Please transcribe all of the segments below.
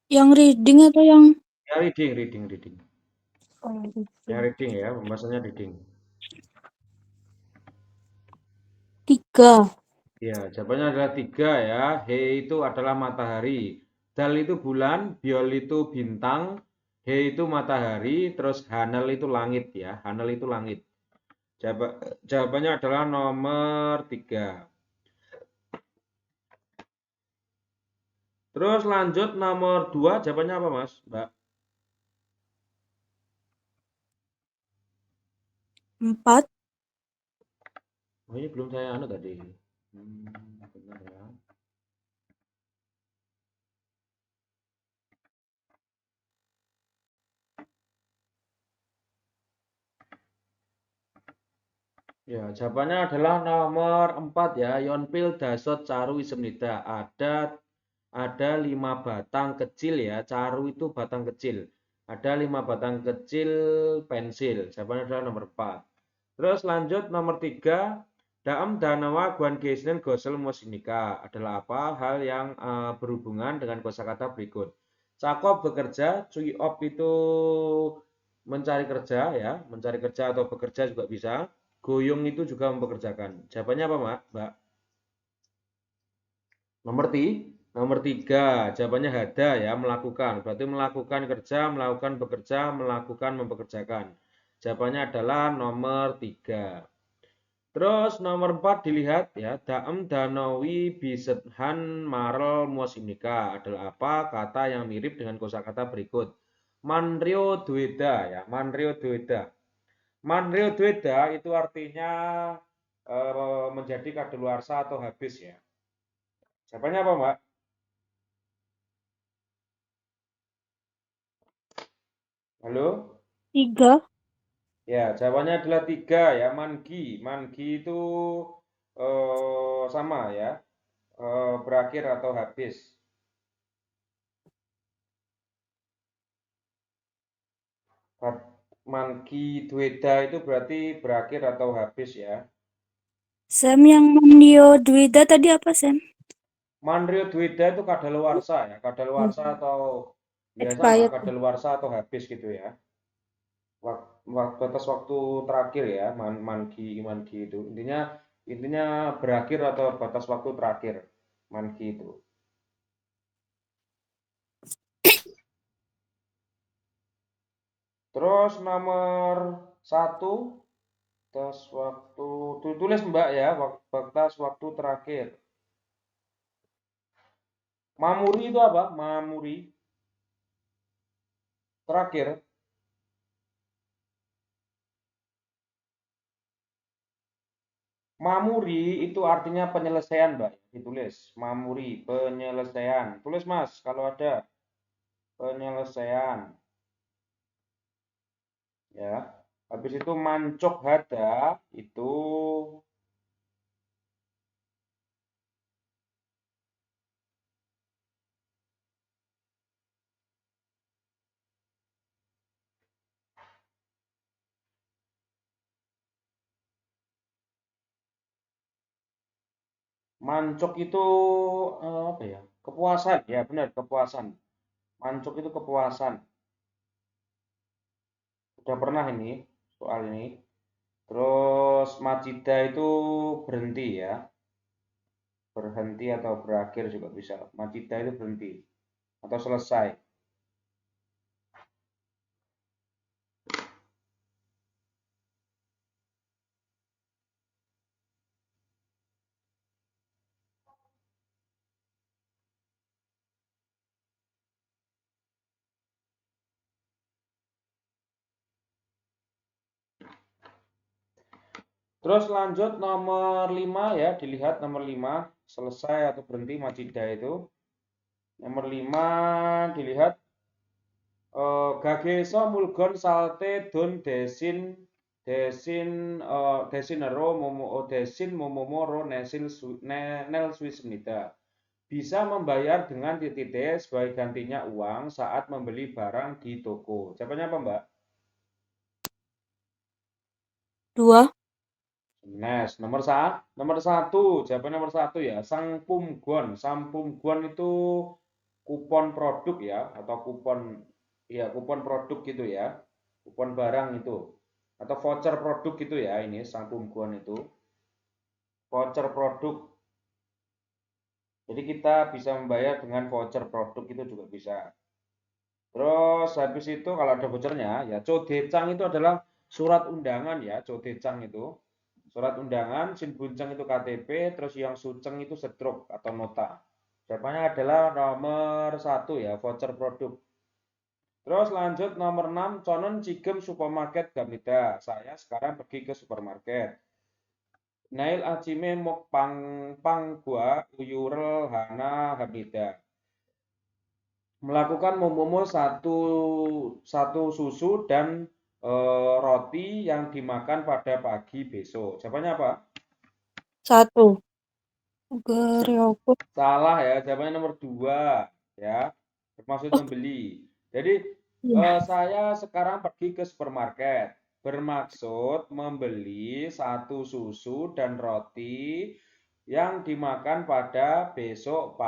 Yang reading atau yang Ya, reading. Ya, reading? reading ya, pembahasannya reading. 3. Ya, jawabannya adalah 3 ya. He itu adalah matahari. Dal itu bulan, biol itu bintang, he itu matahari, terus hanel itu langit ya. Hanel itu langit. Jawabannya adalah nomor 3. Terus lanjut nomor 2, jawabannya apa Mas, Mbak? 4. Oh, ini belum saya anu tadi. Benar ya. Ya, jawabannya adalah nomor 4 ya. Yonpil dasot caru isemnida. Ada 5 batang kecil ya. Caru itu batang kecil. Ada 5 batang kecil pensil. Jawabannya adalah nomor 4. Terus lanjut nomor 3. Daam danawa guan gesnen gosel musinika adalah apa? Hal yang berhubungan dengan kosakata berikut. Cakop bekerja, cuy op itu mencari kerja ya, mencari kerja atau bekerja juga bisa. Goyong itu juga mempekerjakan. Jawabannya apa, Mbak? Nomor nomor 3. Jawabannya hada ya, melakukan. Berarti melakukan kerja, melakukan bekerja, melakukan mempekerjakan. Jawabannya adalah nomor 3. Terus nomor 4 dilihat ya, daem danawi bisethan marel muasimnika adalah apa? Kata yang mirip dengan kosakata berikut. Manrio dueda ya, Manrio dueda. Manrio dueda itu artinya menjadi kadaluarsa atau habis ya. Jawabannya apa, Mbak? 'Halo? 3. Ya, jawabannya adalah 3 ya, mangi. Mangi itu sama ya, berakhir atau habis. Mangi dueda itu berarti berakhir atau habis ya. Sam, yang Mandio Dwida tadi apa, Sam? Manrio dueda itu kadaluarsa ya, kadaluarsa atau ya sama, Expired. kadaluarsa atau habis gitu ya. Batas waktu terakhir ya, mangi mangi itu. Intinya berakhir atau batas waktu terakhir. Mangi itu. Terus nomor 1, batas waktu tulis Mbak ya, batas waktu terakhir. Mamuri itu apa? Mamuri terakhir. Mamuri itu artinya penyelesaian, Mbak. Ditulis. Mamuri, penyelesaian. Tulis, Mas, kalau ada penyelesaian. Ya. Habis itu mancok hada itu mancok itu apa ya? Kepuasan, ya benar kepuasan. Mancok itu kepuasan. Sudah pernah ini soal ini. Terus Majida itu berhenti ya. Berhenti atau berakhir juga bisa. Majida itu berhenti atau selesai. Terus lanjut nomor 5 ya, dilihat nomor 5 selesai atau berhenti Majida itu. Nomor 5 dilihat Gageso mulgon salte don desinero desin momomoro nel swismida. Bisa membayar dengan titite sebagai gantinya uang saat membeli barang di toko. Jawabannya apa, Mbak? 2. Nes, nomor 1, jawaban nomor 1 ya. Sang Pumgon itu kupon produk ya, atau kupon produk gitu ya, kupon barang itu, atau voucher produk gitu ya, ini sang pembukuan itu, voucher produk. Jadi kita bisa membayar dengan voucher produk itu juga bisa. Terus habis itu kalau ada vouchernya, ya codecang itu adalah surat undangan ya, codecang itu. Surat undangan, sinbunceng itu KTP, terus yang suceng itu setruk atau nota. Jawabannya adalah nomor 1 ya, voucher produk. Terus lanjut nomor 6, conon cigem supermarket Gamida. Saya sekarang pergi ke supermarket. Nail acime mok pang pang gua uyurel hana Hamida. Melakukan momomo satu susu dan roti yang dimakan pada pagi besok. Jawabannya apa? 1. Geryoko. Salah ya, jawabannya nomor 2 ya. Bermaksud Oh, membeli. Jadi iya. saya sekarang pergi ke supermarket. Bermaksud membeli satu susu dan roti yang dimakan pada besok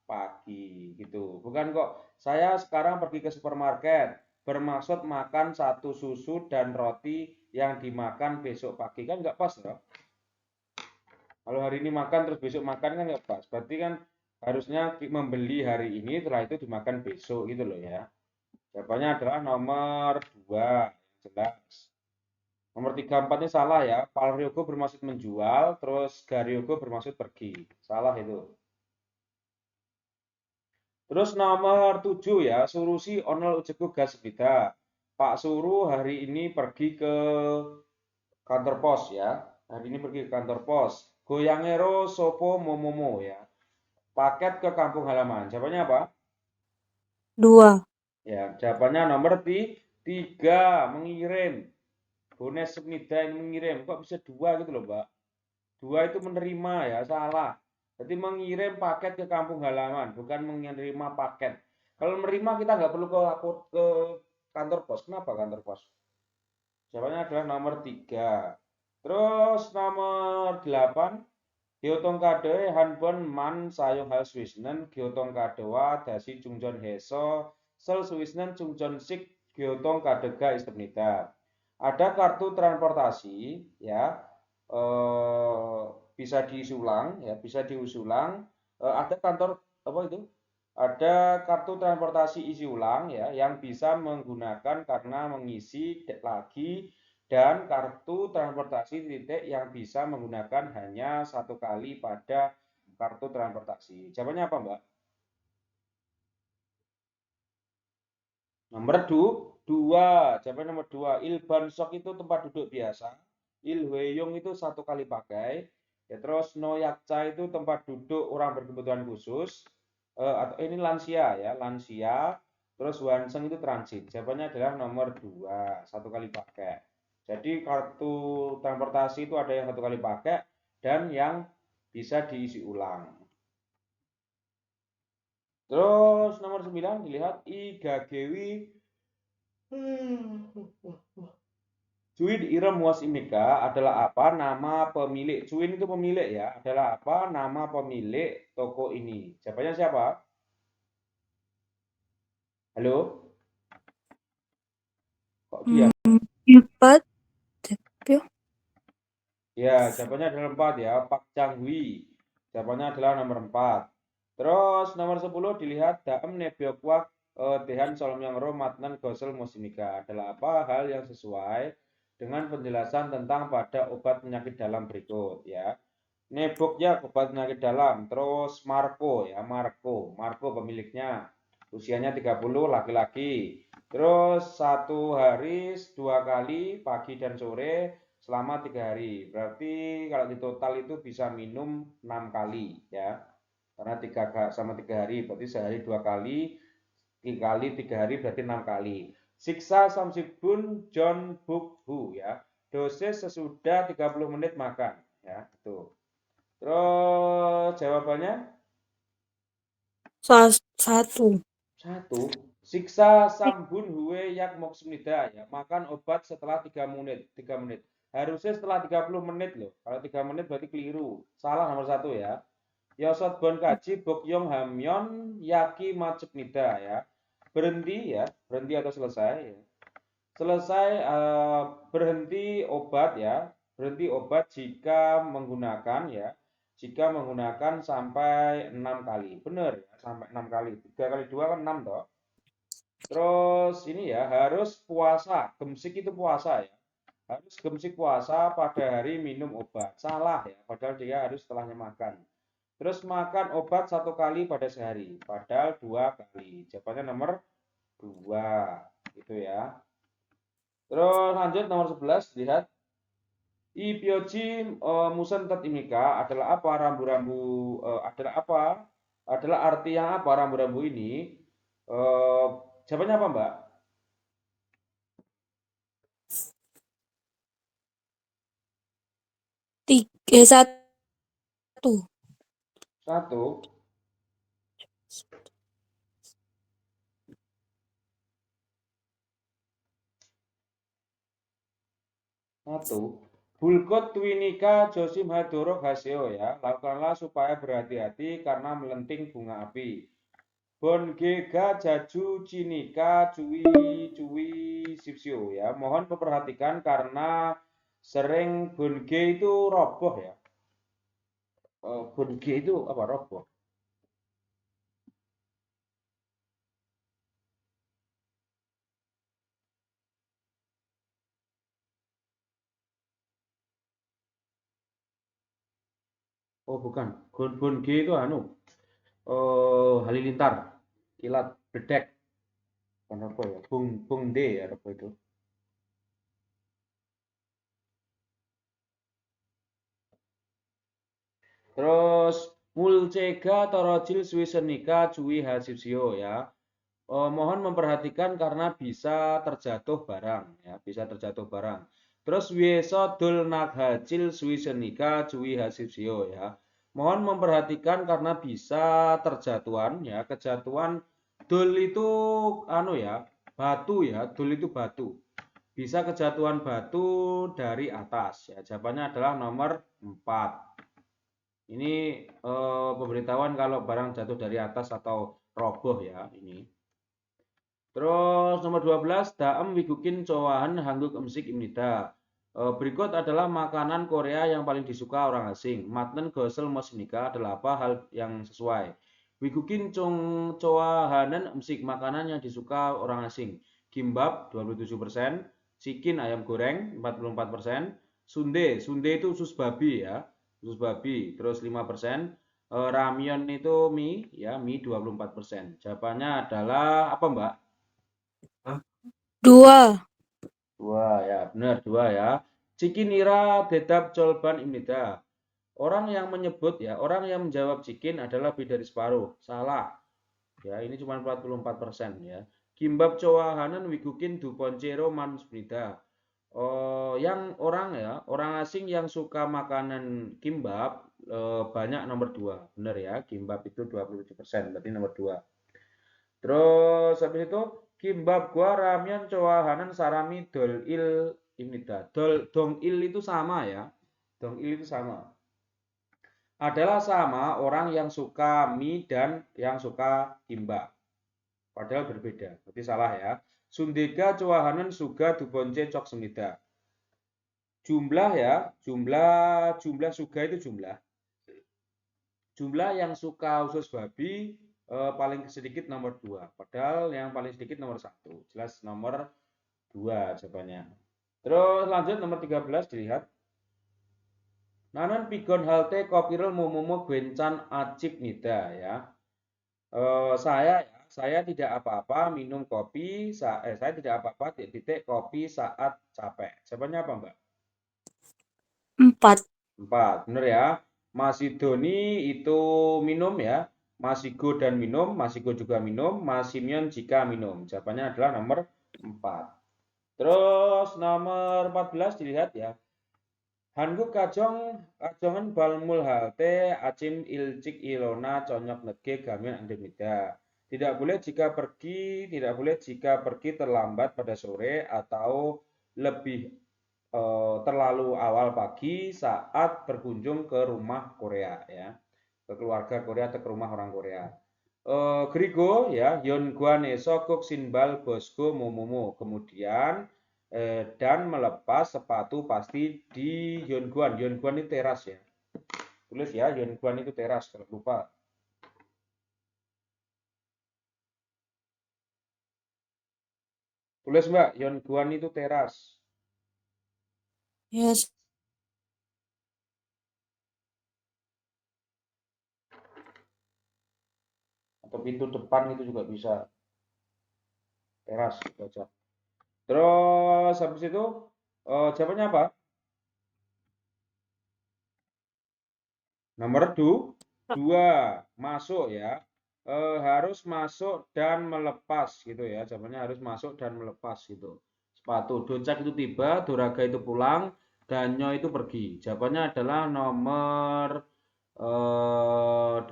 pagi gitu. Bukan kok saya sekarang pergi ke supermarket bermaksud makan satu susu dan roti yang dimakan besok pagi, kan nggak pas ya. Kalau hari ini makan terus besok makan kan nggak pas. Berarti kan harusnya membeli hari ini setelah itu dimakan besok gitu loh ya. Jawabannya adalah nomor 2 yang jelas. Nomor 3, 4 ini salah ya. Palriogo bermaksud menjual, terus Gariogo bermaksud pergi. Salah itu. Terus nomor 7 ya, Surusi onol ujeku gas beda. Pak Suru hari ini pergi ke kantor pos ya. Hari ini pergi ke kantor pos. Goyangero sopo momomo ya. Paket ke kampung halaman. Jawabannya apa? 2. Ya, jawabannya nomor 3, mengirim. Bones Semida ini mengirim. Kok bisa 2 gitu loh, Mbak? 2 itu menerima ya, salah. Jadi mengirim paket ke kampung halaman, bukan menerima paket. Kalau menerima kita nggak perlu ke kantor pos. Kenapa kantor pos? Jawabannya adalah nomor 3. Terus nomor 8, Gyotongkade Hanbon Man Sayong Hal Swisnen Gyotongkadewa Dasi Chungjon Heso Sel Swisnen Chungjon Sik Gyotongkadega Isternida. Ada kartu transportasi ya, bisa diisi ulang ya, bisa diusi ulang. Ada kantor apa itu? Ada kartu transportasi isi ulang ya yang bisa menggunakan karena mengisi lagi, dan kartu transportasi titik yang bisa menggunakan hanya 1 kali pada kartu transportasi. Jawabannya apa, Mbak? Nomor 2. Jawaban nomor 2. Ilbansok itu tempat duduk biasa. Ilhweyong itu 1 kali pakai. Ya, terus Noyakcha itu tempat duduk orang berkebutuhan khusus. Atau ini lansia ya, lansia. Terus Wanseng itu transit. Jawabannya adalah nomor 2, 1 kali pakai. Jadi kartu transportasi itu ada yang 1 kali pakai dan yang bisa diisi ulang. Terus nomor 9 dilihat Igagewi. Cuin Irem Wasimika adalah apa nama pemilik? Cuin itu pemilik ya. Adalah apa nama pemilik toko ini? Jawabannya siapa? Halo? Kok diam? 4. Tepyo. Ya, jawabannya adalah 4 ya. Pak Changhui. Jawabannya adalah nomor 4. Terus nomor 10 dilihat Daem Nebyokwak Dehan Solmyangro Matnan Gosel Musimika. Adalah apa hal yang sesuai dengan penjelasan tentang pada obat penyakit dalam berikut ya. Neboknya obat penyakit dalam. Terus Marco ya, Marco pemiliknya. Usianya 30, laki-laki. Terus 1 hari 2 kali pagi dan sore selama 3 hari. Berarti kalau di total itu bisa minum 6 kali ya. Karena 3 hari berarti sehari 2 kali, 3 kali 3 hari berarti 6 kali. Siksa Samsibun John Bukhu ya. Dosis sesudah 30 menit makan ya, itu. Terus jawabannya 1. 1. Siksa Sambun Hue Yak Moksumnida ya. Makan obat setelah 3 menit. 3 menit. Harusnya setelah 30 menit loh. Kalau 3 menit berarti keliru. Salah nomor 1 ya. Yosotbon kaji bokyong hamyon yaki macupnida ya. Berhenti atau selesai ya. Selesai berhenti obat ya. Berhenti obat jika menggunakan sampai 6 kali. Benar ya, sampai 6 kali. 3 kali 2 kan 6 toh. Terus ini ya, harus puasa. Gemsik itu puasa ya. Harus gemsik puasa pada hari minum obat. Salah ya, padahal dia harus setelahnya makan. Terus makan obat 1 kali pada sehari, padahal 2 kali. Jawabannya nomor 2. Gitu ya. Terus lanjut nomor 11, lihat. Ipyoji musen tet imika adalah apa rambu-rambu adalah apa? Adalah arti yang apa rambu-rambu ini? Jawabannya apa, Mbak? 1. 1. 1. Bulkot twinika josim hadorok haseo ya. Lakukanlah supaya berhati-hati karena melenting bunga api. Bon gega jaju cinika cuwi cuwi sipsio ya. Mohon memperhatikan karena sering bonge itu roboh ya. Bonge itu apa roboh? Oh bukan. Bonge itu anu. Halilintar. Kilat bedek. Bukan apa ya? Bung D ya apa itu. Terus mulcega torojil swisenika cuwi hasipsio ya. Mohon memperhatikan karena bisa terjatuh barang ya, bisa terjatuh barang. Terus wieso dul naghacil swisenika cuwi hasipsio ya. Mohon memperhatikan karena bisa terjatuhan ya, kejatuhan. Dul itu anu ya, batu ya, dul itu batu. Bisa kejatuhan batu dari atas ya. Jawabannya adalah nomor 4. Ini pemberitahuan kalau barang jatuh dari atas atau roboh ya ini. Terus nomor 12, daem wigukin cowahan hangguk emsik imnida. Berikut adalah makanan Korea yang paling disuka orang asing. Matnen gosel mosnika adalah apa hal yang sesuai. Wigukin cowahanan emsik, makanan yang disuka orang asing. Kimbap 27%, chicken ayam goreng 44%, sunde itu usus babi ya, usus babi. Terus 5%, ramyeon itu mie ya, mie 24%. Jawabannya adalah apa, Mbak? 2. 2 ya, benar 2 ya. Cikinira dedap colban imnida. Orang yang menyebut ya, orang yang menjawab cikin adalah lebih dari separuh. Salah. Ya, ini cuma 44% ya. Kimbab cowahanan wigukin duponcero manusbrida. Oh, yang orang ya, orang asing yang suka makanan kimbab banyak nomor 2. Benar ya, kimbab itu 27%, berarti nomor 2. Terus habis itu kimbab gua ramyeon cowahanan sarami dol il imnida. Dong il itu sama ya. Dong il itu sama. Adalah sama orang yang suka mie dan yang suka kimbab. Padahal berbeda. Berarti salah ya. Sundega cowahanan suga dubonce cok semida. Jumlah ya, jumlah suga itu jumlah. Jumlah yang suka usus babi paling sedikit nomor 2. Padahal yang paling sedikit nomor 1. Jelas nomor 2 jawabannya. Terus lanjut nomor 13 dilihat. Nanan pigon halte kopirel momomo gwencan acip nida ya. Saya tidak apa-apa minum kopi, saya tidak apa-apa titik kopi saat capek. Jawabannya apa, Mbak? 4. 4, benar ya. Masidoni itu minum ya. Masigo dan minum, masigo juga minum, masimyon jika minum. Jawabannya adalah nomor 4. Terus nomor 14 dilihat ya. Hangguk kajongan balmul halte acim ilcik ilona conyok nege gamin andemida. Tidak boleh jika pergi terlambat pada sore atau lebih terlalu awal pagi saat berkunjung ke rumah Korea ya. ke keluarga Korea atau ke rumah orang Korea. Grigo ya, Yonguane Sokok Sinbal Bosgo Momomo. Kemudian dan melepas sepatu pasti di Yonguan. Yonguan itu teras ya. Tulis ya, Yonguan itu teras kalau lupa. Tulis Mbak, Yonguan itu teras. Yes. Atau pintu depan itu juga bisa. Teras gitu aja. Terus habis itu jawabannya apa? Nomor 2 masuk ya. Harus masuk dan melepas gitu ya. Jawabannya harus masuk dan melepas gitu. Sepatu. Docak itu tiba, Doraga itu pulang, Danyo itu pergi. Jawabannya adalah nomor 2.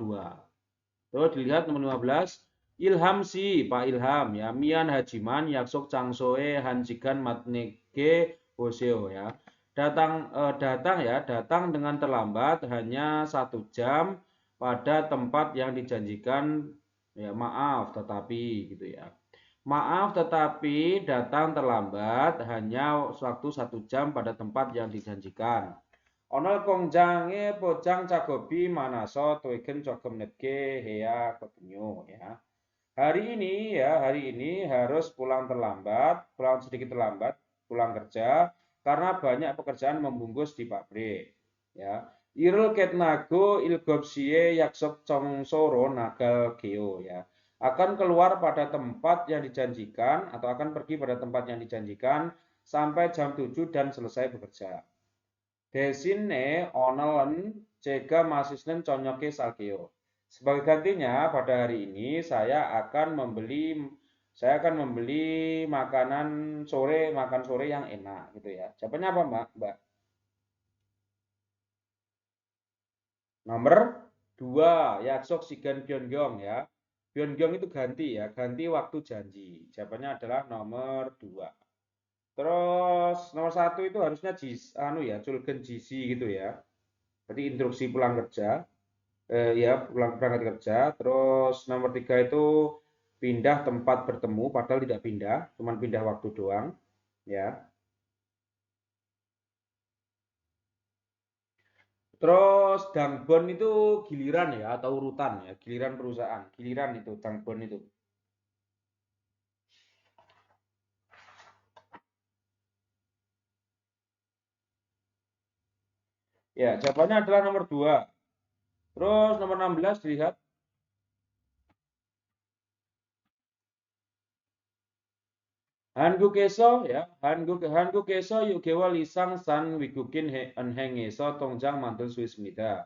Terus dilihat nomor 15. Ilham si Pak Ilham ya. Mian Hajiman Yaksok Changsoe Hanjigan Matnege Hoseo ya. Datang dengan terlambat hanya 1 jam pada tempat yang dijanjikan ya, maaf tetapi gitu ya. Maaf tetapi datang terlambat hanya waktu 1 jam pada tempat yang dijanjikan. Onol kongjange pojang cagobi manaso tuigen cogem netge hea kepenyo ya. Hari ini harus pulang sedikit terlambat, pulang kerja karena banyak pekerjaan membungkus di pabrik. Ya, Irul ketnago ilgopsie yaksok congsoro nagal geo ya. Akan keluar pada tempat yang dijanjikan atau akan pergi pada tempat yang dijanjikan sampai jam 7 dan selesai bekerja. Desine onelen cega masisnen conyoke salkeo. Sebagai gantinya pada hari ini saya akan membeli makan sore yang enak gitu ya. Jawabannya apa, Mbak? Nomor 2, Yaksok Sigan Byongyong ya. Byongyong itu ganti ya, ganti waktu janji. Jawabannya adalah nomor 2. Terus nomor 1 itu harusnya Culgen Jisi gitu ya. Berarti instruksi pulang kerja. Ya berangkat kerja. Terus nomor 3 itu pindah tempat bertemu, padahal tidak pindah, cuma pindah waktu doang. Ya. Terus dangbon itu giliran ya atau urutan ya, giliran perusahaan, giliran itu dangbon itu. Ya, jawabannya adalah nomor 2. Terus nomor 16 dilihat. Hangu keso ya, Hangu keso yugewa lisang san wigukin enhengeso tongjang mantul suismida.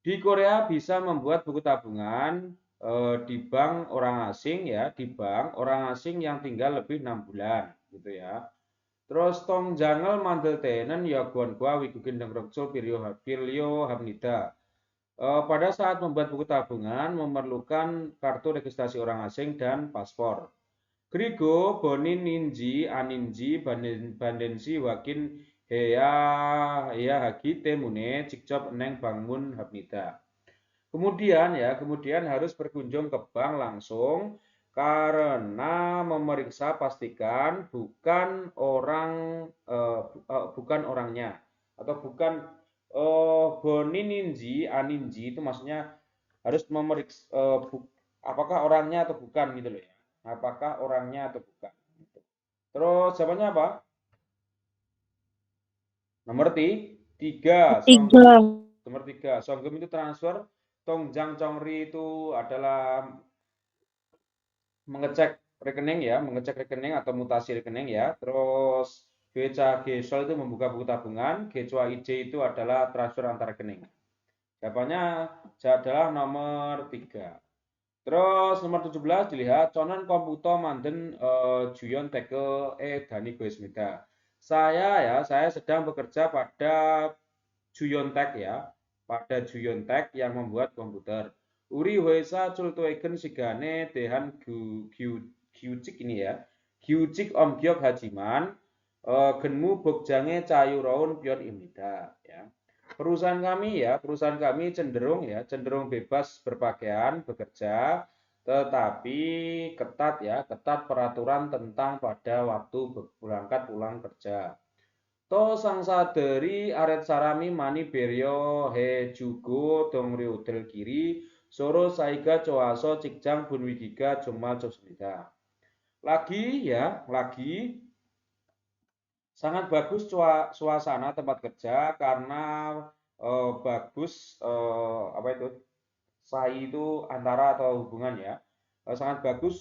Di Korea bisa membuat buku tabungan di bank orang asing ya, di bank orang asing yang tinggal lebih 6 bulan gitu ya. Terus tong jangal mandel tenen ya guan gua wigugin dengreksul pirio hamnida. Pada saat membuat buku tabungan memerlukan kartu registrasi orang asing dan paspor. Grigo bonin ninji aninji bandensi wakin heya heya hagi temune cikcop neng bangun habnida. Kemudian harus berkunjung ke bank langsung karena memeriksa pastikan bukan orangnya atau bukan boninji aninji itu maksudnya harus memeriksa apakah orangnya atau bukan gitu loh ya. Apakah orangnya atau bukan. Terus jawabannya apa? Nomor 3, Tiga. Nomor 3, Songgem itu transfer, Tongjang Chongri itu adalah mengecek rekening atau mutasi rekening ya. Terus Gecha Gesol itu membuka buku tabungan, Gechua IJ itu adalah transfer antar rekening. Jawabannya adalah nomor 3. Terus nomor 17 dilihat Conan Komputo Manden Juyon Teke Dani Goesmida. Saya sedang bekerja pada Juyontek ya, pada Juyontek yang membuat komputer. Uri Hoesa Cultuegen Sigane Dehan Gyucik ini ya. Gyucik Om Gyok Hajiman Genmu Bokjange Cayu Raun Pion Imnida ya. Perusahaan kami cenderung bebas berpakaian, bekerja, tetapi ketat peraturan tentang pada waktu berangkat pulang kerja. To sangsaderi aret sarami mani beryo he jugo dongrio del kiri soro saiga coaso cikjang bunwigiga jomal josnida. Lagi sangat bagus suasana tempat kerja karena bagus apa itu sai itu antara atau hubungan ya sangat bagus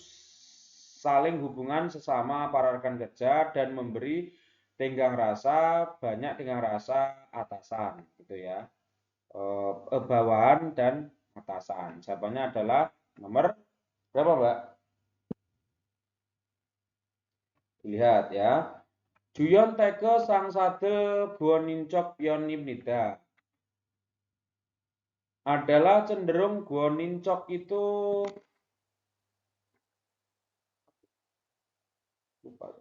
saling hubungan sesama para rekan kerja dan memberi banyak tenggang rasa atasan gitu ya bawahan dan atasan. Jawabannya adalah nomor berapa Mbak? Lihat ya. Juyon teke sang sade guonincok pionimnida adalah cenderung guonincok itu lupa.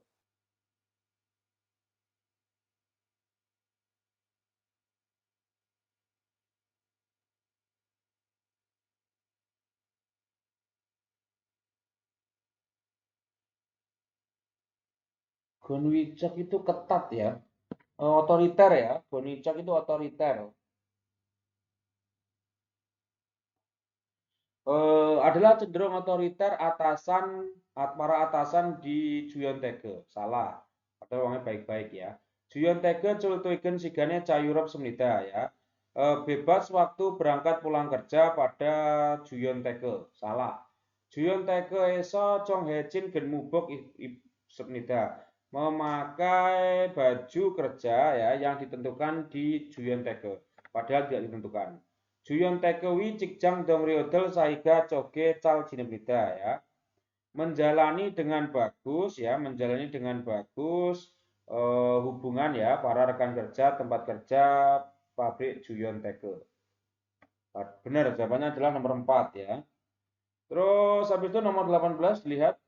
Guonincok itu ketat ya, otoriter ya. Guonincok itu otoriter. Adalah cenderung otoriter para atasan di Juyon Tege. Salah. Padahal orangnya baik-baik ya. Juyon Tege cultuigen sigane cayurop semnida ya. Bebas waktu berangkat pulang kerja pada Juyon Tege. Salah. Juyon Tege eso Chong Hechin gen mubok semnida. Memakai baju kerja ya yang ditentukan di Juyon Tege. Padahal tidak ditentukan. Juyon Takewi Cikjang Dongryodel Saiga Coge Cal Jinemida ya. Menjalani dengan bagus hubungan ya para rekan kerja tempat kerja pabrik Juyon Teke. Benar, jawabannya adalah nomor 4 ya. Terus habis itu nomor 18 lihat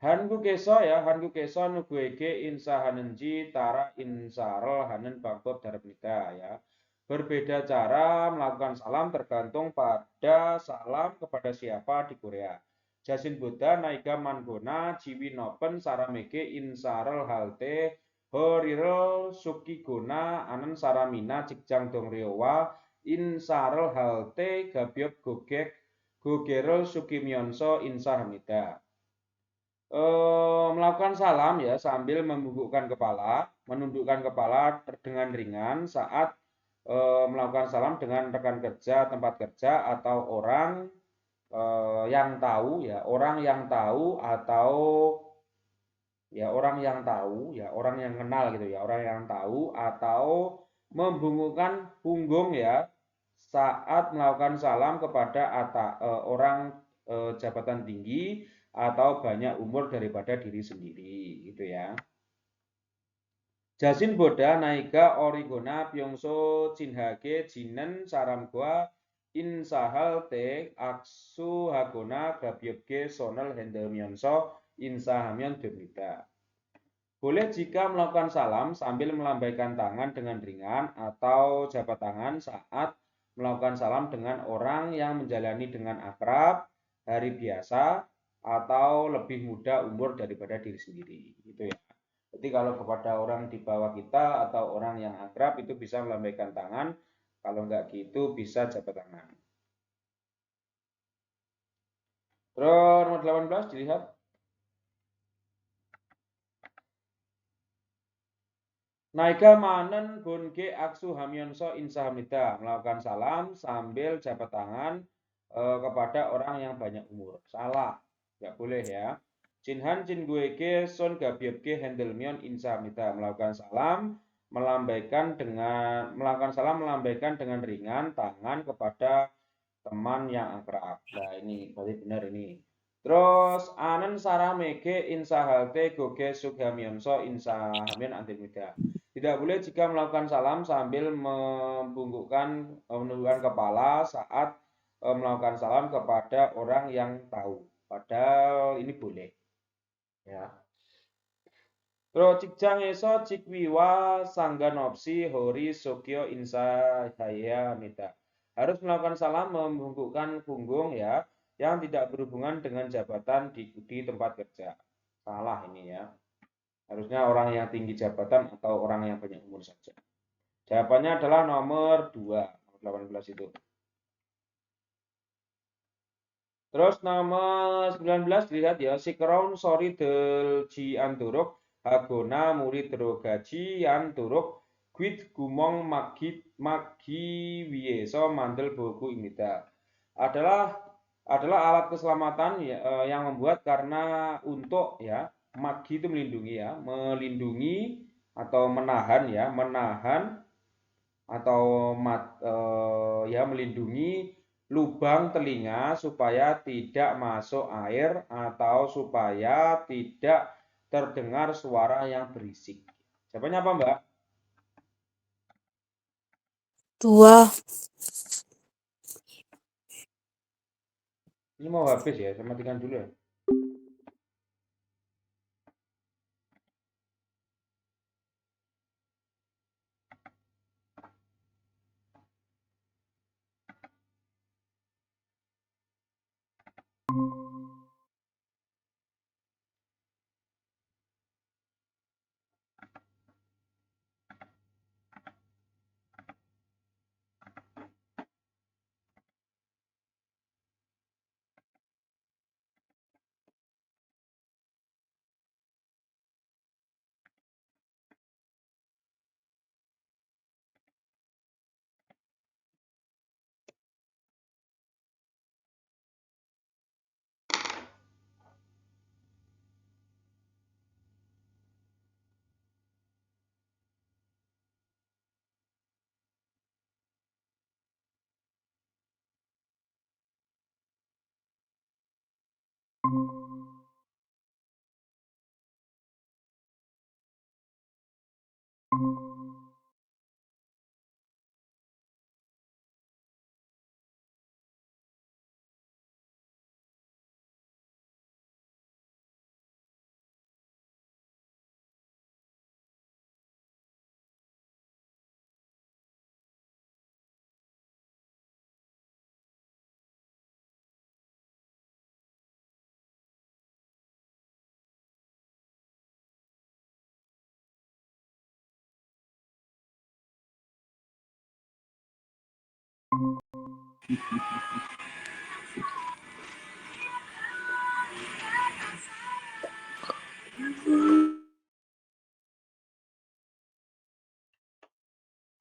Hangu Keso Nuguege Insa Hanenji Tara Insarel Hanen Bangkot Darabnida ya. Berbeda cara melakukan salam tergantung pada salam kepada siapa di Korea. Jasin Buddha Naiga Mangona Jiwi Nopen Saramege Insarel Halte Horirel Sukigona Anen Saramina Cikjang Dongryowa Insarel Halte Gabyok Gogek Gogerel Sukimyonso Insarhamida. Melakukan salam ya sambil menundukkan kepala dengan ringan saat melakukan salam dengan rekan kerja tempat kerja atau orang yang tahu ya orang yang tahu atau ya orang yang tahu ya orang yang kenal gitu ya orang yang tahu atau membungkukkan punggung ya saat melakukan salam kepada orang jabatan tinggi atau banyak umur daripada diri sendiri gitu ya. Jasin Boda Naiga Origona Pyongso Jinhage Jinen Saramgwa Insahal Te Aksu Hagona Gabyebge Sonel Hendelmyonso Insahamyon Demita. Boleh jika melakukan salam sambil melambaikan tangan dengan ringan atau jabat tangan saat melakukan salam dengan orang yang menjalani dengan akrab, hari biasa, atau lebih muda umur daripada diri sendiri. Gitu ya. Jadi kalau kepada orang di bawah kita atau orang yang akrab itu bisa melambaikan tangan, kalau enggak gitu bisa jabat tangan. Terus nomor 18 dilihat. Naiga manen bunge aksu hamyonso insahamida melakukan salam sambil jabat tangan kepada orang yang banyak umur. Salah, nggak boleh ya. Cinhan cinguege son gabiebge hendelmyon insahamida melakukan salam melambaikan dengan ringan tangan kepada teman yang akrab. Nah ini berarti benar ini. Terus anen saramege insahalte goge sughamyonso insahamyon antimida. Tidak boleh jika melakukan salam sambil menundukkan kepala saat melakukan salam kepada orang yang tahu. Padahal ini boleh. Ya. Terus Cikjang eso Cikwiwa Sangganopsi Hori Sokyo Insa Haya Mita. Harus melakukan salam membungkukkan punggung ya, yang tidak berhubungan dengan jabatan di tempat kerja. Salah ini ya. Harusnya orang yang tinggi jabatan atau orang yang banyak umur saja. Jawabannya adalah nomor 2, nomor 18 itu. Terus nomor 19 dilihat ya, Sikron sorry del ji anturuk hagona murid derogaji anturuk quid gumong magi wieso mandel bogu imida. Adalah alat keselamatan ya, yang membuat karena untuk ya, magi itu melindungi ya, melindungi atau menahan ya, menahan atau ya melindungi lubang telinga supaya tidak masuk air atau supaya tidak terdengar suara yang berisik. Jawabannya apa, Mbak? 2. Ini mau habis ya, saya matikan dulu ya.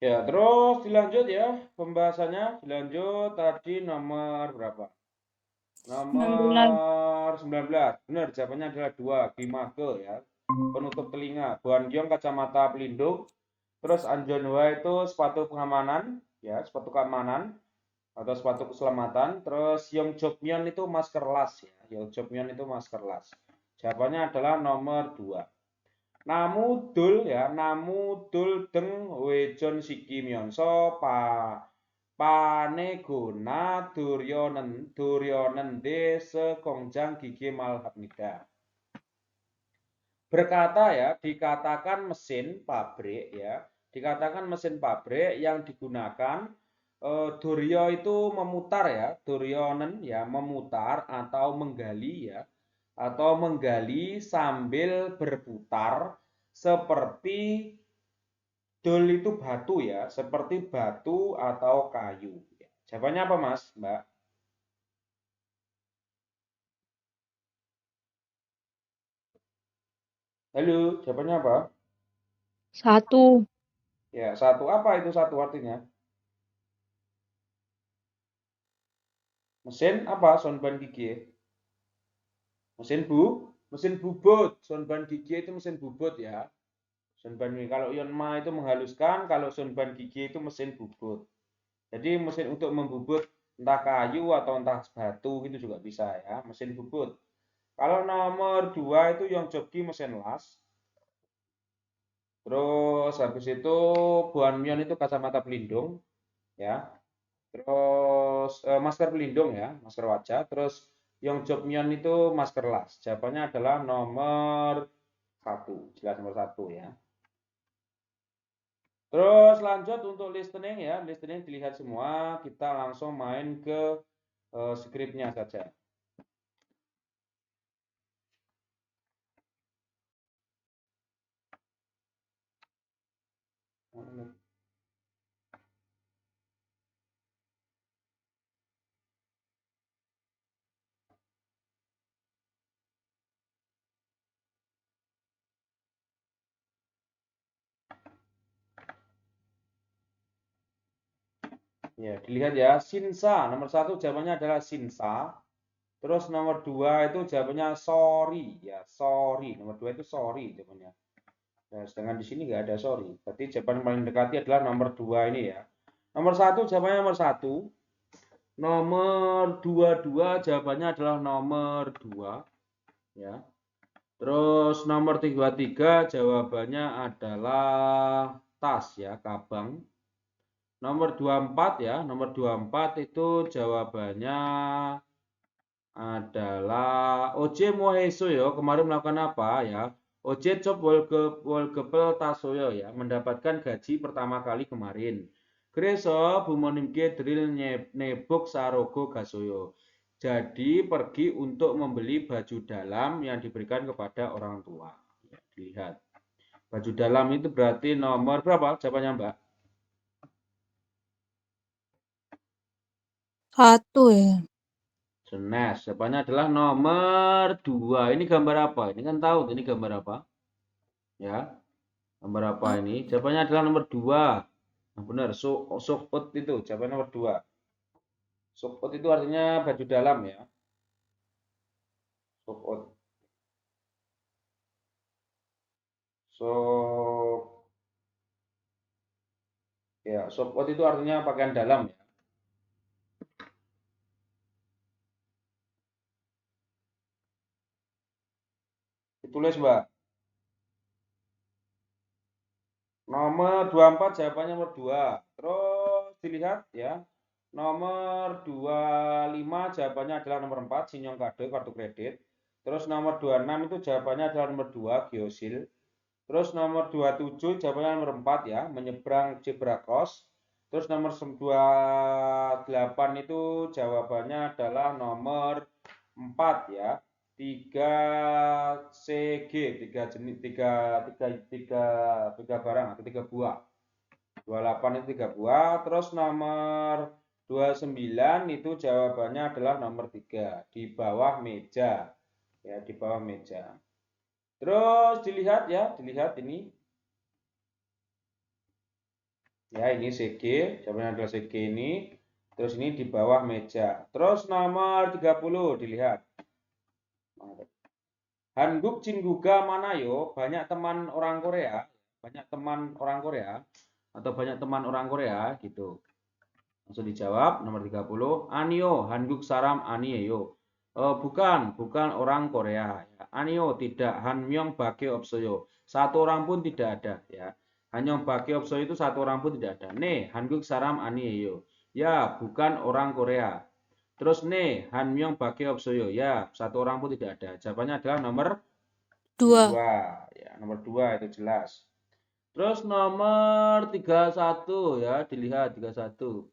Ya, terus dilanjut ya pembahasannya. Dilanjut tadi nomor berapa? 19. Nomor 19. Benar, jawabannya adalah 2, Gimake ya. Penutup telinga. Buangyong kacamata pelindung. Terus Anjonwa itu sepatu pengamanan, ya, sepatu keamanan atau sepatu keselamatan. Terus Yongjopmyeon itu masker las ya. Yongjopmyeon itu masker las. Jawabannya adalah nomor 2. Namudul ya, namudul deng wejon siki myonso panegona duryonen de sekongjang gigi malhabnida. Berkata ya, dikatakan mesin pabrik ya, dikatakan mesin pabrik yang digunakan duryo itu memutar ya, duryonen ya memutar atau menggali ya, atau menggali sambil berputar seperti dol itu batu ya, seperti batu atau kayu. Jawabannya apa, Mas, Mbak? Halo, jawabannya apa? 1. Ya, satu. Apa itu satu artinya? Mesin apa? Sonban gigi. Mesin bubut. Sonban gigi itu mesin bubut ya. Sonban gigi. Kalau Yonma itu menghaluskan, kalau sonban gigi itu mesin bubut. Jadi mesin untuk membubut entah kayu atau entah batu itu juga bisa ya, mesin bubut. Kalau nomor 2 itu Yongjopki mesin las. Terus habis itu Buanmyeon itu kacamata pelindung ya. Terus masker pelindung ya, masker wajah. Terus Yongjopmyeon itu masker las. Jawabannya adalah nomor 1. Jelas nomor 1 ya. Terus lanjut untuk listening ya. Listening dilihat semua. Kita langsung main ke skripnya saja. Ya, dilihat ya. Sinsa. Nomor 1 jawabannya adalah Sinsa. Terus nomor 2 itu jawabannya sorry ya, sorry. Nomor 2 itu sorry jawabannya. Nah, sedangkan di sini nggak ada sorry. Berarti jawaban yang paling dekati adalah nomor 2 ini ya. Nomor 1 jawabannya nomor 1. Nomor 22 jawabannya adalah nomor 2 ya. Terus nomor 33 jawabannya adalah tas ya, kabang. Nomor 24 ya, nomor 24 itu jawabannya adalah Oje Moheso ya, kemarin melakukan apa ya? Oje Cop Wolgepel Tasoyo ya, mendapatkan gaji pertama kali kemarin. Kreso bumonimke drill nebok sarogo gasoyo. Jadi pergi untuk membeli baju dalam yang diberikan kepada orang tua. Ya, dilihat. Baju dalam itu berarti nomor berapa? Jawabannya Mbak? 1 ya. Jelas, jawabannya adalah nomor 2. Ini gambar apa? Ini kan tahu ini gambar apa? Ya, gambar apa ini? Jawabannya adalah nomor 2. Nah, benar, sokot itu jawabannya nomor 2. Sokot itu artinya baju dalam ya. Sokot. Sok ya, sokot itu artinya pakaian dalam ya. Ditulis, Mbak. Nomor 24 jawabannya nomor 2. Terus dilihat ya. Nomor 25 jawabannya adalah nomor 4, Sinyong kado, kartu kredit. Terus nomor 26 itu jawabannya adalah nomor 2, Geosil. Terus nomor 27 jawabannya nomor 4 ya, menyeberang zebra cross. Terus nomor 28 itu jawabannya adalah nomor 4 ya. 3 CG, 3 jenis 3 barang atau 3 buah. 28 itu 3 buah. Terus nomor 29 itu jawabannya adalah nomor 3 di bawah meja. Ya, di bawah meja. Terus dilihat ya, dilihat ini. Ya, ini CG, jawabannya adalah CG ini. Terus ini di bawah meja. Terus nomor 30 dilihat. Hanguk Jinguga mana yo? Banyak teman orang Korea, banyak teman orang Korea atau banyak teman orang Korea gitu. Langsung dijawab nomor 30. Anio, Hanguk Saram Anieyo. Bukan orang Korea. Anio tidak, Hanmyong Bage Opsoyo. Satu orang pun tidak ada ya. Hanmyong Bage Opsoyo itu satu orang pun tidak ada. Ne, Hanguk Saram Anieyo. Ya, bukan orang Korea. Terus nih, Hanmyong Bage Opsoyo. Ya, satu orang pun tidak ada. Jawabannya adalah nomor 2. Ya, nomor 2 itu jelas. Terus nomor 31 ya, dilihat 31.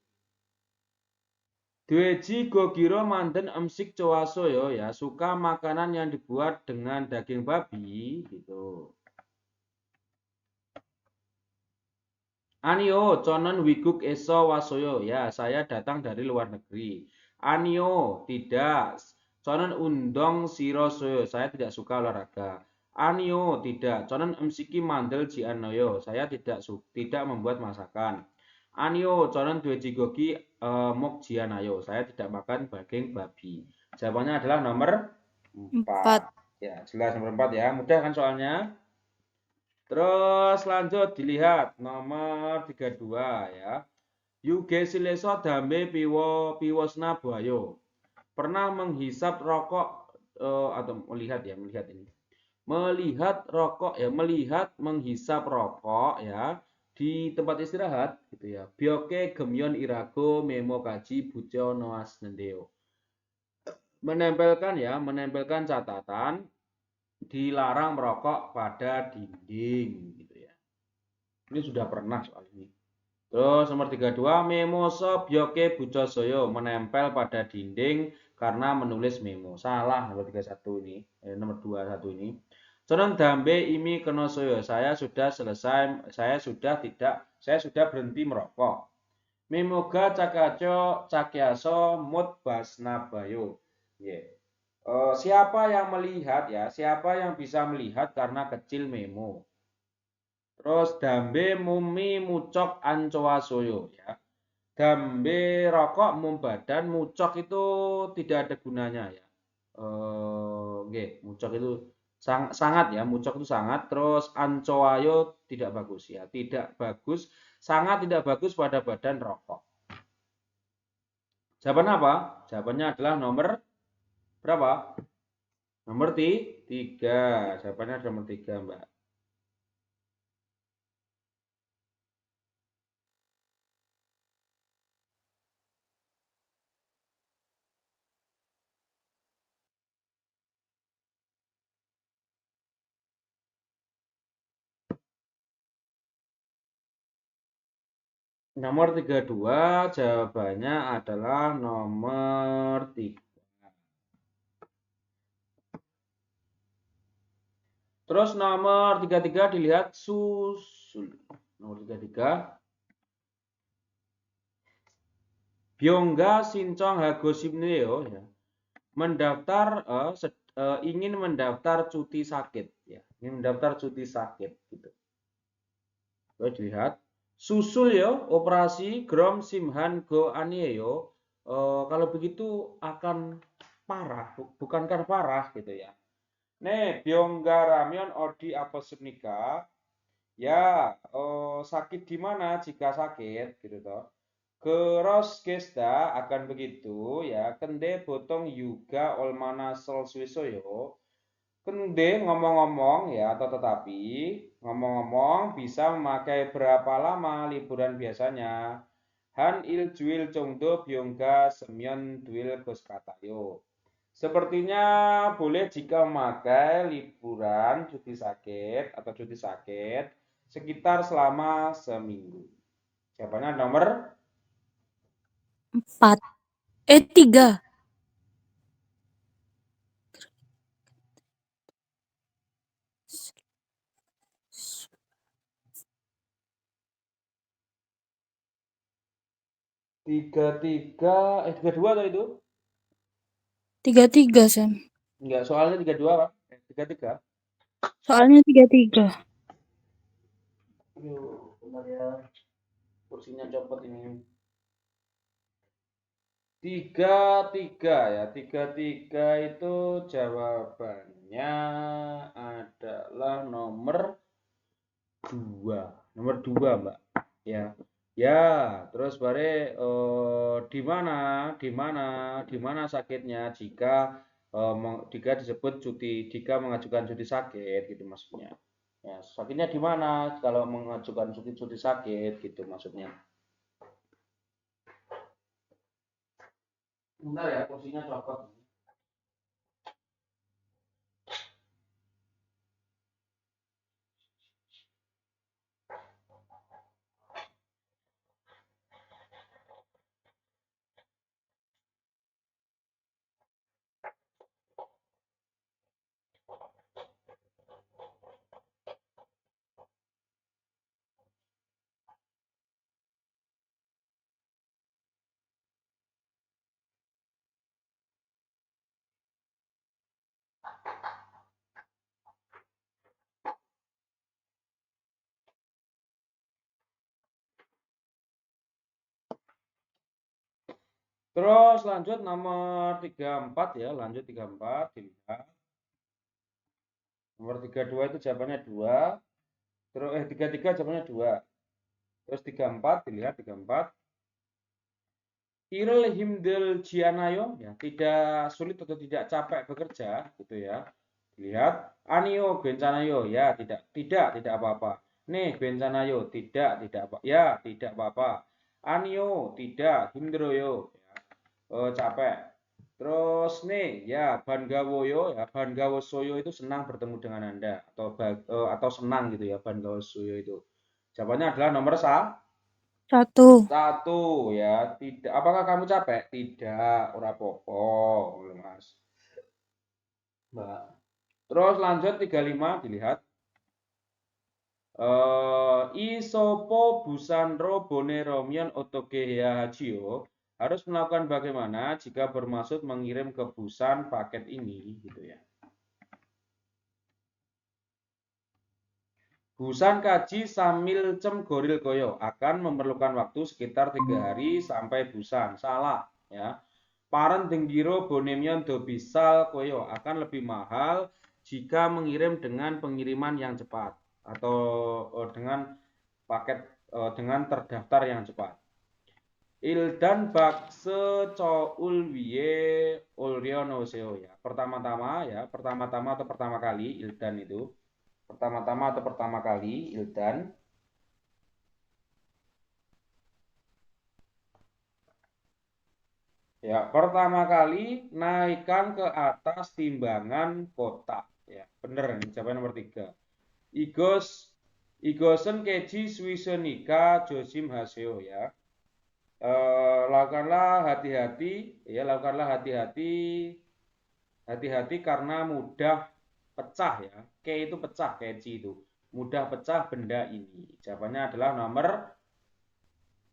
Dweji Gogiro manten emsik cowaso ya, suka makanan yang dibuat dengan daging babi gitu. Anio conon wiguk eso wasoyo ya, saya datang dari luar negeri. Anio tidak, conon undong sirosoyo, saya tidak suka olahraga. Anio tidak, conon emsiki mandel jianoyo, saya tidak membuat masakan. Anio conon dwejigogi mok jianayo, saya tidak makan daging babi. Jawabannya adalah nomor 4. Ya, jelas nomor 4 ya, mudah kan soalnya. Terus lanjut dilihat nomor 32 ya. Yuge Sileso Dambe Piwosna Buayo. Pernah menghisap rokok atau melihat ini. Melihat rokok ya, melihat menghisap rokok ya di tempat istirahat gitu ya. Byoke Gemyon Irago Memo Kaji Bujo Noas Nendeo. Menempelkan catatan dilarang merokok pada dinding gitu ya. Ini sudah pernah soal ini. Terus nomor 32, memo Byoke Bucosoyo menempel pada dinding karena menulis memo. Salah nomor 31 ini. Nomor 21 ini. Sonon dambe imi kenosoyo. Saya sudah selesai, saya sudah berhenti merokok. Memoga cakaco cakyaso mut basnabayo. Yeah. Siapa yang melihat ya? Siapa yang bisa melihat karena kecil memo. Terus dambe mumi mucok ancoasoyo ya. Dambe rokok mum badan, mucok itu tidak ada gunanya ya. Mucok itu sangat ya, mucok itu sangat. Terus ancoayo tidak bagus ya, tidak bagus, sangat tidak bagus pada badan rokok. Jawaban apa? Jawabannya adalah nomor berapa? Nomor 3. Jawabannya adalah nomor 3, Mbak. Nomor 32 jawabannya adalah nomor 3. Terus nomor 33 dilihat susul. Nomor 33. Byongga Sincong Hagosimneo ya. Ingin mendaftar cuti sakit ya. Ingin mendaftar cuti sakit gitu. Coba dilihat. Susul ya operasi Grom Simhan Go Anieyo. Kalau begitu akan parah, bukankah parah gitu ya. Nih, Byongga Ramyon Odi Aposunika. Ya, sakit di mana jika sakit gitu toh. Keros gesta akan begitu ya. Kende botong yuga olmana solsuisoyo. Kende ngomong-ngomong ya atau tetapi ngomong-ngomong bisa memakai berapa lama liburan biasanya. Han il juil chongdo byongga semyon duil goskatayo. Sepertinya boleh jika memakai liburan cuti sakit atau cuti sakit sekitar selama seminggu. Jawabannya nomor 4. 3. 32 atau itu? 33, Sam. Enggak, soalnya 32, Pak. 33. Soalnya 33. Yuk, bentar ya. Kursinya copot ini. 33 ya. 33 itu jawabannya adalah nomor 2. Nomor 2, Mbak. Ya. Ya, terus bare di mana sakitnya jika disebut jika mengajukan cuti sakit gitu maksudnya. Ya, sakitnya di mana kalau mengajukan cuti sakit gitu maksudnya. Bentar ya, kursinya copot. Terus lanjut nomor 34 ya, lanjut 34 dilihat. Nomor 32 itu jawabannya 2. Terus 33 jawabannya 2. Terus 34 dilihat 34. Iril himdel jianayo ya, tidak sulit atau tidak capek bekerja gitu ya. Dilihat anio bencanayo ya, tidak apa-apa. Nih bencanayo tidak apa. Ya, tidak apa-apa. Anio tidak himdroyo ya. Capek. Terus nih ya Bangawoyo ya Bangawosoyo itu senang bertemu dengan Anda atau senang gitu ya Bangawosoyo itu. Jawabannya adalah nomor 1. satu ya. Tidak. Apakah kamu capek? Tidak. Ora popo, Mas. Mbak. Terus lanjut 35 dilihat. Isopo Busandro Boneromion Otoge Hachio harus melakukan bagaimana jika bermaksud mengirim ke Busan paket ini gitu ya. Busan Kaji Samil Cem Goril Koyo akan memerlukan waktu sekitar 3 hari sampai Busan. Salah ya. Paren Denggiro Bonemion Dobisal Koyo akan lebih mahal jika mengirim dengan pengiriman yang cepat atau dengan paket dengan terdaftar yang cepat. Ildan Bakse Ulwiye Ulriono Seo ya. Pertama-tama atau pertama kali Ildan itu. Pertama-tama atau pertama kali Ildan. Ya, pertama kali naikkan ke atas timbangan kotak. Ya, bener nih, jawaban nomor 3. Igosen keji swisenika josim haseo ya. Lakukanlah hati-hati karena mudah pecah ya. Itu pecah, keji itu. Mudah pecah benda ini. Jawabannya adalah nomor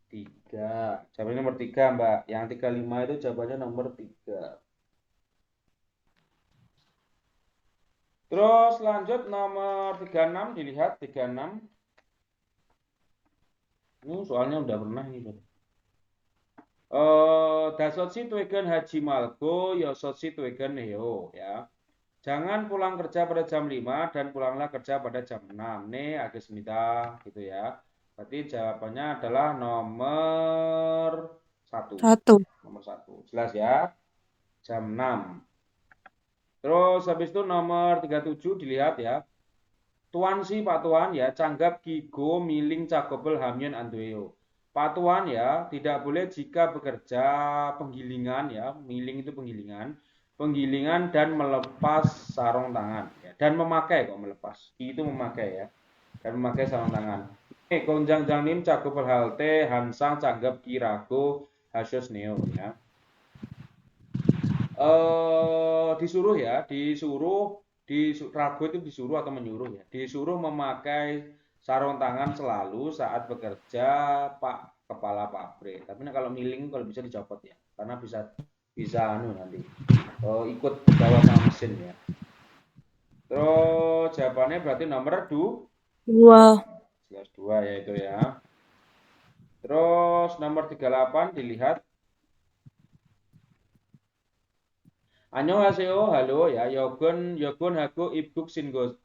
3. Jawabannya nomor 3, Mbak. Yang 35 itu jawabannya nomor 3. Terus lanjut nomor 36 dilihat 36. Ini soalnya udah pernah ini. Dasotsi Twegen Haji Malgo Yosotsi Twegen Heo ya. Jangan pulang kerja pada jam 5 dan pulanglah kerja pada jam 6. Nih agak semita gitu ya. Berarti jawabannya adalah nomor 1. 1. Nomor 1. Jelas ya. Jam 6. Terus habis itu nomor 37 dilihat ya. Tuan si Pak Tuan ya, canggap gigo miling cakobel hamyon andueo. Pak Tuan ya, tidak boleh jika bekerja penggilingan ya, miling itu penggilingan, penggilingan dan melepas sarung tangan ya, dan memakai kok melepas. Itu memakai ya. Dan memakai sarung tangan. Konjang jangnim cakobel halte hansang canggap kirago hasyos neo ya. Disuruh ya, di rago itu disuruh atau menyuruh ya, disuruh memakai sarung tangan selalu saat bekerja Pak Kepala Pabrik. Tapi kalau miling kalau bisa dicopot ya, karena bisa nanti ikut bawa sama mesin ya. Terus jawabannya berarti nomor 2. jelas 2 ya itu ya. Terus nomor 38 dilihat. Annyeonghaseyo, halo ya, Yogun Hago Ibguk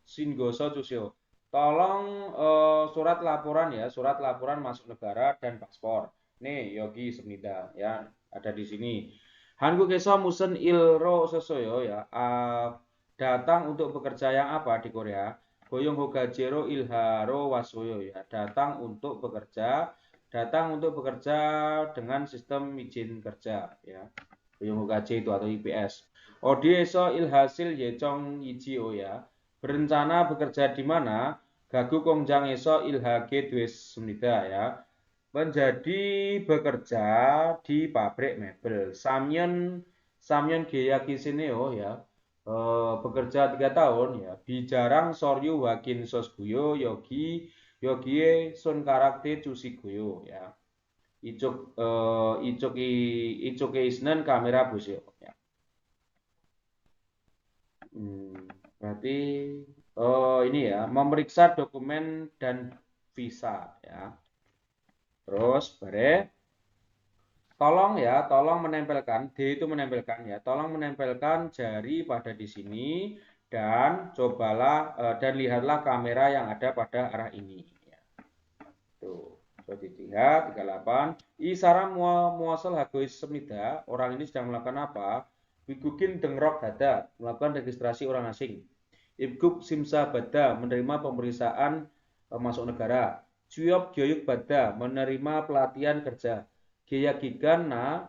Shingoso Chuseo. Tolong surat laporan masuk negara dan paspor. Nih, Yogi Semida ya, ada di sini. Hanku Keso Musen Ilro Sosoyo ya, datang untuk bekerja yang apa di Korea? Boyong Hogajero Ilharo Wasoyo ya, datang untuk bekerja dengan sistem izin kerja ya. Boyong Hogaje itu atau IPS. Odieso Ilhasil Yechong Yijio ya. Berencana bekerja di mana? Gagu Kongjang Eso Ilhage Dwes Semnida ya. Menjadi bekerja di pabrik mebel. Samyon Geyaki Sineo ya. Bekerja 3 tahun ya. Bijarang Soryu Wakin Sosguyo Yogie Sun Karakte Chusiguyo ya. Ichuk Isnen kamera busyo ya. Berarti ini ya, memeriksa dokumen dan visa ya. Terus tolong menempelkan, D itu menempelkan ya, tolong menempelkan jari pada di sini dan cobalah dan lihatlah kamera yang ada pada arah ini ya. Tuh, coba dilihat 38. Isara muasal hagois semida, orang ini sedang melakukan apa? Wigukin dengrok hada, melakukan registrasi orang asing. Ibguk simsa bada, menerima pemeriksaan masuk negara. Cuyop gyoyuk bada, menerima pelatihan kerja. Giganina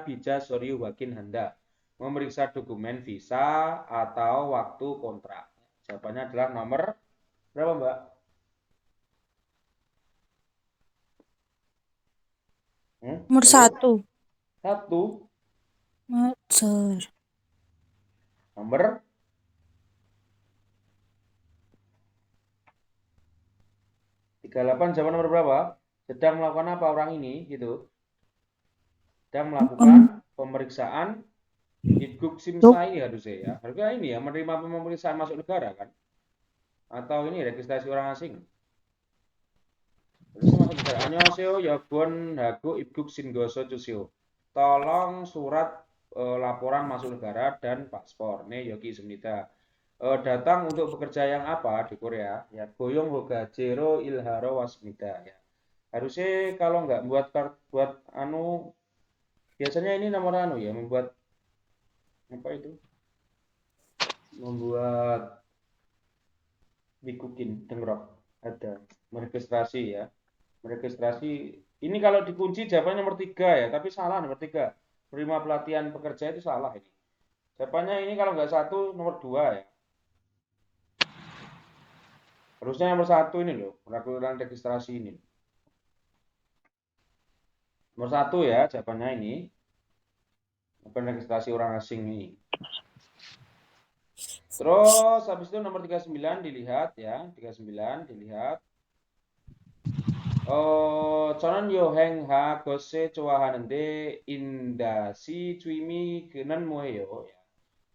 bija soryu wakin handa. Memeriksa dokumen visa atau waktu kontrak. Jawabannya adalah nomor berapa, Mbak? Nomor satu. Satu. Macer. Nomor 38 jawaban nomor berapa? Sedang melakukan apa orang ini gitu? Sedang melakukan pemeriksaan Idguk Simsa ini harusnya ya. Harusnya ini ya menerima pemeriksaan masuk negara kan? Atau ini registrasi orang asing. Harusnya masuk negara. Annyeonghaseyo Yobon Hago Idguk Shingoso Chuseo. Tolong surat laporan masuk negara dan paspor. Ne Yogi Sumnida. Datang untuk bekerja yang apa di Korea? Ya, Boyong Hoga Jero Ilharo Wasmida ya. Harusnya kalau nggak buat anu biasanya ini nomor anu ya membuat apa itu? Membuat dikukin dengrok ada meregistrasi ya. Meregistrasi ini kalau dikunci jawabannya nomor 3 ya, tapi salah nomor 3. Menerima pelatihan pekerja itu salah ini. Jawabannya ini kalau nggak 1 nomor 2 ya. Harusnya nomor 1 ini loh, melakukan registrasi ini. Nomor 1 ya jawabannya ini. Bukan registrasi orang asing ini. Terus habis itu nomor 39 dilihat ya, 39 dilihat. Chonon yo heng ha gose chowahanende indasi cuimi kenan moeyo ya.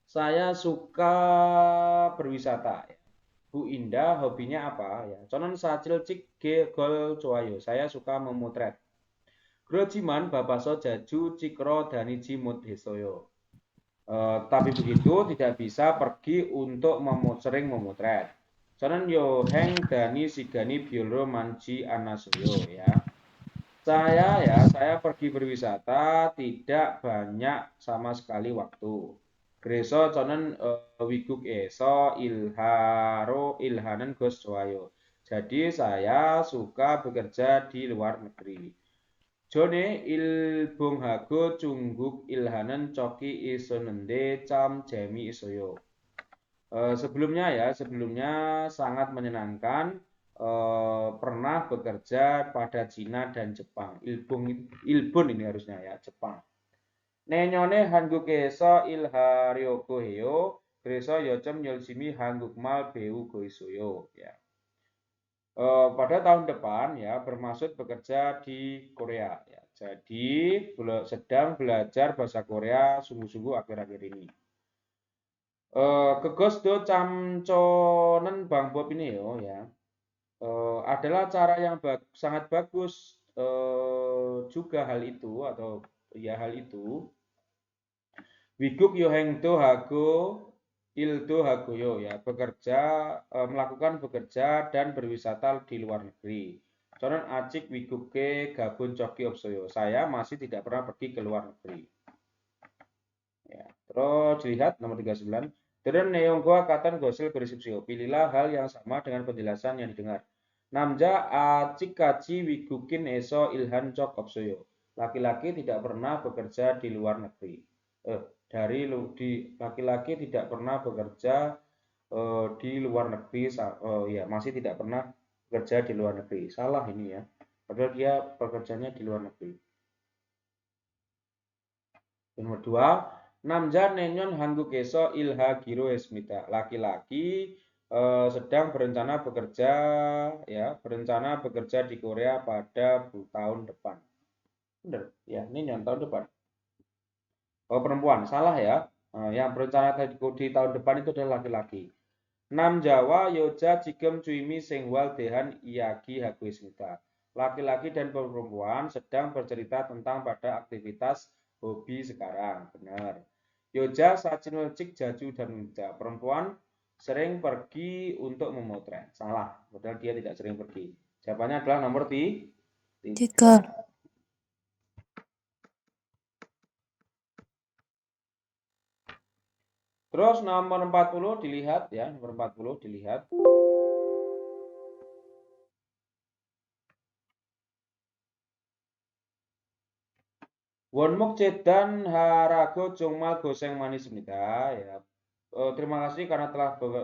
Saya suka berwisata ya. Bu Indah hobinya apa ya? Chonon sacil cik ge gol cowayo. Saya suka memotret. Grojiman babaso jaju cikro daniji mut hesoyo. Tapi begitu tidak bisa pergi untuk sering memotret. Sonen yo heng dani sigani biolo manji anasoyo ya. Saya pergi berwisata tidak banyak sama sekali waktu. Greso conen wiguk eso ilhanen gos joayo. Jadi saya suka bekerja di luar negeri. Jone ilbunghago cungguk ilhanen coki isonende cam jemi isoyo. Sebelumnya sangat menyenangkan pernah bekerja pada Cina dan Jepang. Ilbun ini harusnya ya, Jepang. Nenyone hanguk eso ilharyogo heyo, greso yocem yolsimi hanguk mal beu goisoyo ya. Pada tahun depan ya bermaksud bekerja di Korea ya. Jadi sedang belajar bahasa Korea sungguh-sungguh akhir-akhir ini. Kegosdo camconen Bang Bob ini ya adalah cara yang sangat bagus juga hal itu atau ya hal itu. Wiguk yohengdo hago ildo hagoyo ya melakukan bekerja dan berwisata di luar negeri. Conon acik wiguke gabun coki opsoyo. Saya masih tidak pernah pergi ke luar negeri. Ya, terus dilihat nomor 39. Dan neonggoa katan gosel berisipsio. Pilihlah hal yang sama dengan penjelasan yang didengar. Namja acik kaji wigukin eso ilhan cok opsoyo. Laki-laki tidak pernah bekerja di luar negeri. Laki-laki tidak pernah bekerja di luar negeri. Ya masih tidak pernah bekerja di luar negeri. Salah ini ya. Padahal dia pekerjaannya di luar negeri. Nomor 2, namja nenyon hanggu keso ilha giro esmita. Laki-laki sedang berencana bekerja di Korea pada tahun depan. Benar ya, nenyon tahun depan. Perempuan salah ya. Yang berencana di tahun depan itu adalah laki-laki. Nam Jawa yoja jigem cuimi sengwal dehan iyagi hagu esmita. Laki-laki dan perempuan sedang bercerita tentang pada aktivitas hobi sekarang. Benar. Yoja sacin cik jaju dan muda. Perempuan sering pergi untuk memotret. Salah. Padahal dia tidak sering pergi. Jawabannya adalah nomor 3. Terus nomor 40 dilihat ya. Nomor 40 dilihat. Wonmuk cedan harago jongmal goseng manis semida ya. Terima kasih karena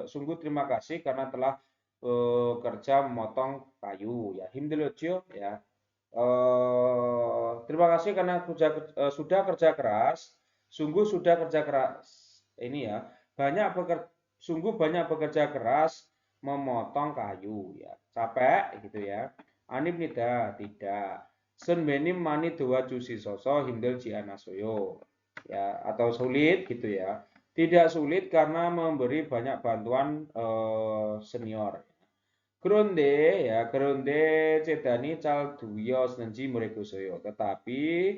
sungguh terima kasih karena telah kerja memotong kayu ya. Himdelojo ya. Terima kasih karena sudah kerja keras. Sungguh sudah kerja keras. Ini ya. Sungguh banyak bekerja keras memotong kayu ya. Capek gitu ya. Anip nida tidak. Senbeni mani dua jusi soso hindel jianasoyo ya, atau sulit gitu ya. Tidak sulit karena memberi banyak bantuan senior. Gronde ya, Gronde cedani cal duyos nenji muregosoyo. Tetapi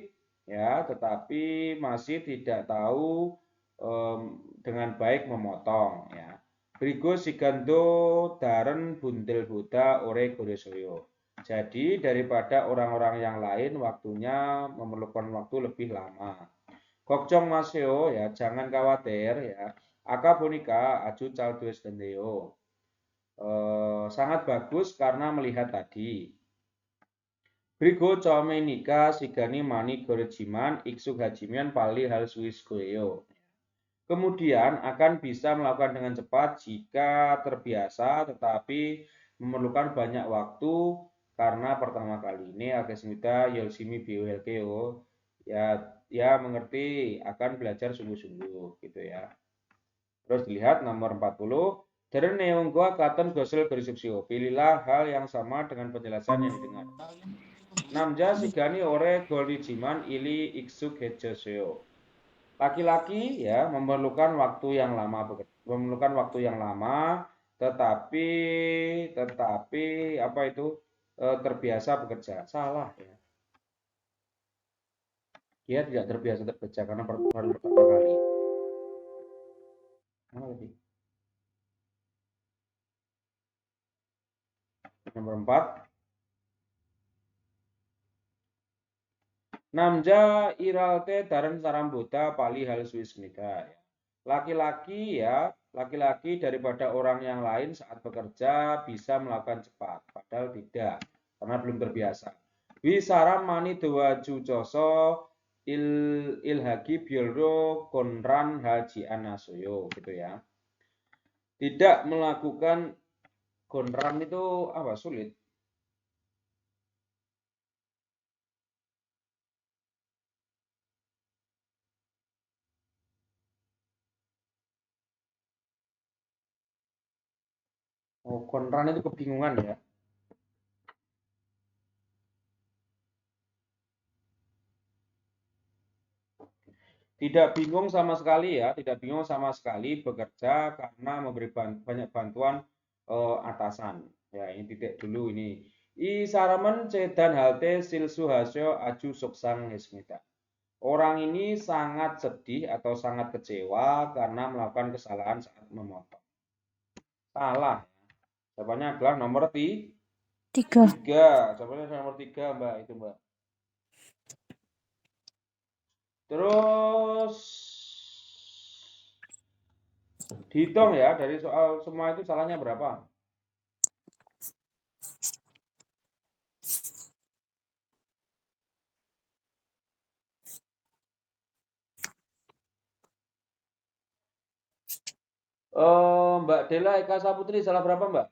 masih tidak tahu dengan baik memotong ya. Brigo sigando daren bundel Buddha ore goresoyo. Jadi daripada orang-orang yang lain waktunya memerlukan waktu lebih lama. Kokcong maseo ya, jangan khawatir ya. Aka bonika aju cal dues dendeo. Sangat bagus karena melihat tadi. Brigo Chomenika Sigani Mani Gorejiman Iksuk Hajimian Pali Hal Suis Goyo. Kemudian akan bisa melakukan dengan cepat jika terbiasa tetapi memerlukan banyak waktu karena pertama kali ini Agesmita Yolsimi Biwelkeo ya mengerti akan belajar sungguh-sungguh gitu ya. Terus dilihat nomor 40. Dari neonggoa katon gosel berisupsio. Pilihlah hal yang sama dengan penjelasan yang didengar. Namja sigani ore golrijiman ili iksuk hejoseo. Laki-laki ya memerlukan waktu yang lama, tetapi apa itu terbiasa bekerja. Salah ya. Dia tidak terbiasa bekerja karena baru pertama kali. Mana tadi? Nomor 4. Namja iralte daran sarambuta pali hal suismika. Laki-laki daripada orang yang lain saat bekerja bisa melakukan cepat, padahal tidak, karena belum terbiasa. Wisaram mani dewa jucoso ilhagi biolro konran haji anasoyo gitu ya. Tidak melakukan konran itu apa sulit? Oh, konran itu kebingungan ya. Tidak bingung sama sekali ya, tidak bingung sama sekali bekerja karena memberi banyak bantuan atasan. Ya, ini titik dulu ini. I saramen cedan halte silsu hasyo aju suksang hesmita. Orang ini sangat sedih atau sangat kecewa karena melakukan kesalahan saat memotong. Salah. Jawabannya adalah nomor 3. 3. Jawabannya nomor 3, Mbak. Itu, Mbak. Terus dihitung ya, dari soal semua itu salahnya berapa? Mbak Dela Eka Saputri salah berapa, Mbak?